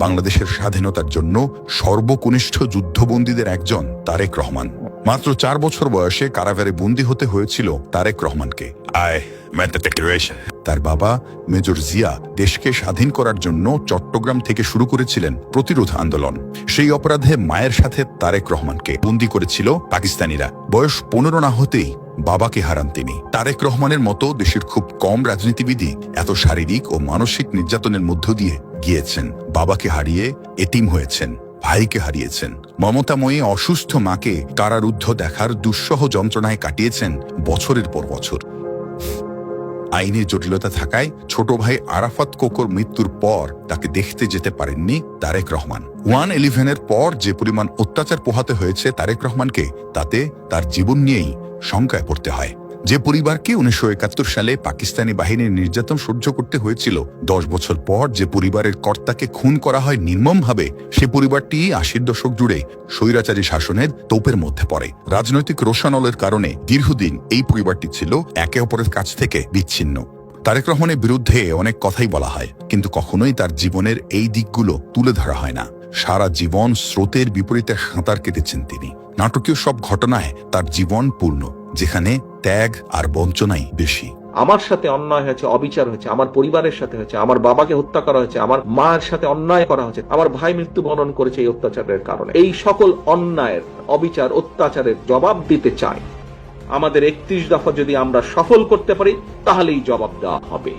বাংলাদেশের স্বাধীনতার জন্য সর্বকনিষ্ঠ যুদ্ধবন্দীদের একজন তারেক রহমান। মাত্র 4 বছর বয়সে কারাগারে বন্দী হতে হয়েছিল তারেক রহমানকে। তার বাবা মেজর জিয়া দেশকে স্বাধীন করার জন্য চট্টগ্রাম থেকে শুরু করেছিলেন প্রতিরোধ আন্দোলন। সেই অপরাধে মায়ের সাথে তারেক রহমানকে বন্দী করেছিল পাকিস্তানিরা। বয়স 15 না হতেই বাবাকে হারান তিনি। তারেক রহমানের মতো দেশের খুব কম রাজনীতিবিদই এত শারীরিক ও মানসিক নির্যাতনের মধ্য দিয়ে গিয়েছেন। বাবাকে হারিয়ে এতিম হয়েছেন, ভাইকে হারিয়েছেন, মমতাময়ী অসুস্থ মাকে কারারুদ্ধ দেখার দুঃসহ যন্ত্রণায় কাটিয়েছেন বছরের পর বছর। আইনের জটিলতা থাকায় ছোট ভাই আরাফাত কোকোর মৃত্যুর পর তাকে দেখতে যেতে পারেননি তারেক রহমান। 1/11-এর পর যে পরিমাণ অত্যাচার পোহাতে হয়েছে তারেক রহমানকে, তাতে তার জীবন নিয়েই শঙ্কায় পড়তে হয়। যে পরিবারকে 1971 সালে পাকিস্তানি বাহিনীর নির্যাতন সহ্য করতে হয়েছিল, 10 বছর পর যে পরিবারের কর্তাকে খুন করা হয় নির্মমভাবে, সে পরিবারটি 80-র দশক জুড়ে স্বৈরাচারী শাসনের তোপের মধ্যে পড়ে। রাজনৈতিক রোষানলের কারণে দীর্ঘদিন এই পরিবারটি ছিল একে অপরের কাছ থেকে বিচ্ছিন্ন। তারেক রহমানের বিরুদ্ধে অনেক কথাই বলা হয়, কিন্তু কখনোই তার জীবনের এই দিকগুলো তুলে ধরা হয় না। সারা জীবন স্রোতের বিপরীতে সাঁতার কেটেছেন তিনি। নাটকীয় সব ঘটনায় তার জীবন পূর্ণ, যেখানে ত্যাগ আর বঞ্চনাই বেশি। আমার সাথে অন্যায় হয়েছে, অবিচার হয়েছে, আমার পরিবারের সাথে হয়েছে, আমার বাবাকে হত্যা করা হয়েছে, আমার মায়ের সাথে অন্যায় করা হয়েছে, আমার ভাই মৃত্যুবরণ করেছে এই অত্যাচারের কারণে। এই সকল অন্যায়ের, অবিচার, অত্যাচারের জবাব দিতে চাই। আমাদের 31 দফা যদি আমরা সফল করতে পারি, তাহলেই জবাব দেওয়া হবে।